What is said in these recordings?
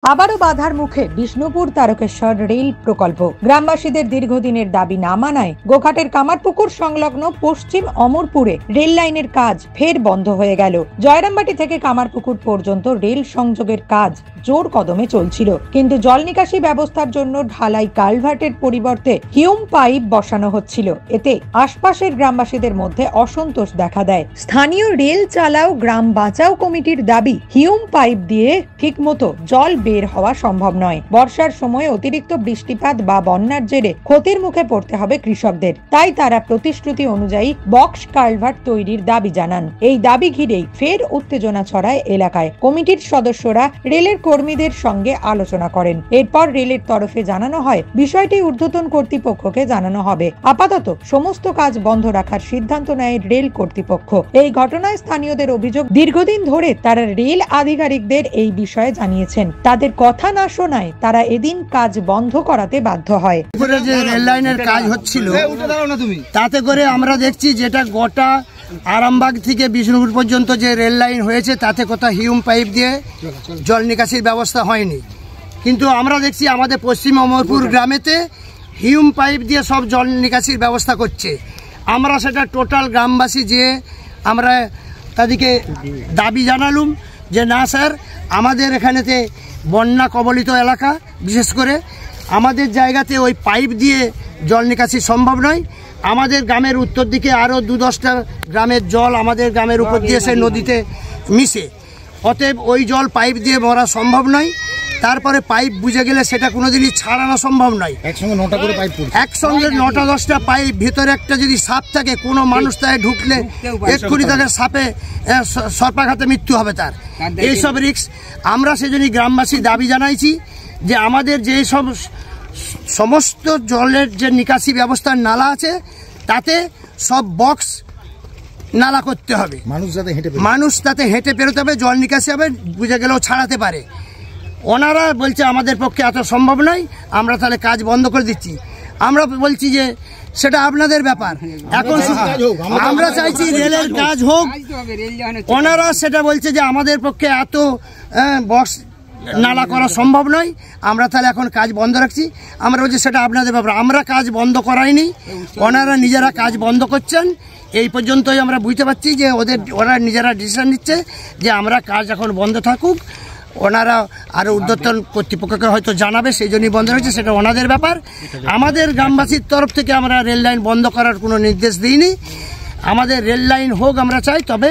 আবারও বাধার মুখে বিষ্ণুপুর তারকেশ্বর রেল প্রকল্প। গ্রামবাসীদের দীর্ঘদিনের দাবি না মানায় গোঘাটের কামারপুকুর সংলগ্ন পশ্চিম অমরপুরে রেল লাইনের কাজ ফের বন্ধ হয়ে গেল। জয়রামবাটি থেকে কামারপুকুর পর্যন্ত রেল সংযোগের কাজ জোর কদমে চলছিল, কিন্তু জল নিকাশি ব্যবস্থার জন্য ঢালাই কালভার্টের পরিবর্তে হিউম পাইপ বসানো হচ্ছিল। এতে আশপাশের গ্রামবাসীদের মধ্যে অসন্তোষ দেখা দেয়। স্থানীয় রেল চালাও গ্রাম বাঁচাও কমিটির দাবি, হিউম পাইপ দিয়ে ঠিকমতো জল বের হওয়া সম্ভব নয়। বর্ষার সময় অতিরিক্ত বৃষ্টিপাত বা বন্যার জেরে ক্ষতির মুখে পড়তে হবে কৃষকদের। তাই তারা প্রতিশ্রুতি অনুযায়ী বক্স কালভার্ট তৈরির দাবি জানান। এই দাবি ঘিরেই ফের উত্তেজনা ছড়ায় এলাকায়। কমিটির সদস্যরা রেলের কর্মীদের সঙ্গে আলোচনা করেন। এরপর রেলের তরফে জানানো হয় বিষয়টি ঊর্ধ্বতন কর্তৃপক্ষকে জানানো হবে। আপাতত সমস্ত কাজ বন্ধ রাখার সিদ্ধান্ত নেয় রেল কর্তৃপক্ষ। এই ঘটনায় স্থানীয়দের অভিযোগ, দীর্ঘদিন ধরে তারা রেল আধিকারিকদের এই বিষয়ে জানিয়েছেন। তাদের কথা না শোনায় তারা এদিন কাজ বন্ধ করাতে বাধ্য হয়। যে রেল লাইনের কাজ হচ্ছিল তাতে করে আমরা দেখছি যেটা গোটা আরামবাগ থেকে বিষ্ণুপুর পর্যন্ত যে রেল লাইন হয়েছে তাতে কোথাও হিউম পাইপ দিয়ে জল নিকাশির ব্যবস্থা হয়নি। কিন্তু আমরা দেখছি আমাদের পশ্চিম অমরপুর গ্রামেতে হিউম পাইপ দিয়ে সব জল নিকাশির ব্যবস্থা করছে। আমরা সেটা টোটাল গ্রামবাসী যে আমরা তাদেরকে দাবি জানালুম যে না স্যার, আমাদের এখানেতে বন্যা কবলিত এলাকা, বিশেষ করে আমাদের জায়গাতে ওই পাইপ দিয়ে জল নিকাশি সম্ভব নয়। আমাদের গ্রামের উত্তর দিকে আরও 2-10টা গ্রামের জল আমাদের গ্রামের উপর দিয়ে সে নদীতে মিশে, অতএব ওই জল পাইপ দিয়ে ভরা সম্ভব নয়। তারপরে পাইপ বুঝে গেলে সেটা কোনোদিনই ছাড়ানো সম্ভব নয়। একসঙ্গে 9টা-10টা পাইপ, ভিতরে একটা যদি সাপ থাকে, কোনো মানুষ তাই ঢুকলে এক্ষুনি তাকে সাপে সর্পাঘাতে মৃত্যু হবে তার। এইসব রিস্ক আমরা সেজন্যই গ্রামবাসী দাবি জানাইছি যে আমাদের যে সমস্ত জলের যে নিকাশি ব্যবস্থার নালা আছে তাতে সব বক্স নালা করতে হবে, মানুষ তাতে হেঁটে পেরোতে হবে, জল নিকাশি হবে, বুঝে গেলেও ছাড়াতে পারে। ওনারা বলছে আমাদের পক্ষে এত সম্ভব নয়, আমরা তাহলে কাজ বন্ধ করে দিচ্ছি। আমরা বলছি যে সেটা আপনাদের ব্যাপার, এখন আমরা চাইছি রেলের কাজ হোক। ওনারা সেটা বলছে যে আমাদের পক্ষে এত বক্স নালা করা সম্ভব নয়, আমরা তাহলে এখন কাজ বন্ধ রাখছি। আমরা বলছি সেটা আপনাদের ব্যাপার, আমরা কাজ বন্ধ করাইনি, ওনারা নিজেরা কাজ বন্ধ করছেন। এই পর্যন্তই আমরা বুঝতে পারছি যে ওরা নিজেরা ডিসিশন নিচ্ছে যে আমরা কাজ এখন বন্ধ থাকুক। ওনারা আরও ঊর্ধ্বতন কর্তৃপক্ষকে হয়তো জানাবে, সেই জন্যই বন্ধ রয়েছে, সেটা ওনাদের ব্যাপার। আমাদের গ্রামবাসীর তরফ থেকে আমরা রেল লাইন বন্ধ করার কোনো নির্দেশ দিইনি। আমাদের রেল লাইন হোক আমরা চাই, তবে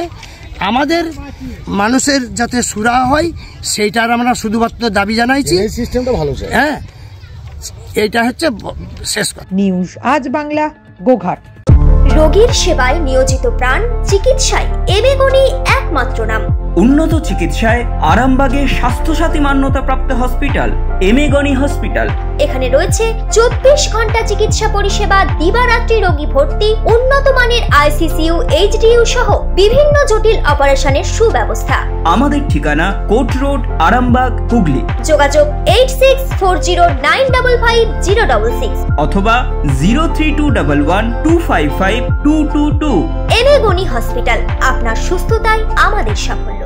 আমাদের মানুষের যাতে সুরাহা হয় সেইটার আমরা শুধুমাত্র দাবি জানাইছি। হ্যাঁ, এইটা হচ্ছে শেষ কথা। নিউজ আজ বাংলা, গোঘাট। রোগীর সেবায় নিয়োজিত প্রাণ, চিকিৎসায় এবেগুনি একমাত্র নাম। উন্নত চিকিৎসায় আরামবাগে স্বাস্থ্যসাথী মান্যতাপ্রাপ্ত হসপিটাল এমেগনি হসপিটাল। এখানে রয়েছে 24 ঘন্টা চিকিৎসা পরিষেবা, দিবারাত্রি রোগী ভর্তি, উন্নত মানের ICCU, HDU সহ বিভিন্ন জটিল অপারেশনের সুব্যবস্থা। আমাদের ঠিকানা কোট রোড, আরামবাগ, হুগলি। যোগাযোগ 8640955066 অথবা 03211255222। এমেগনি হসপিটাল, আপনার সুস্থতাই আমাদের সাফল্য।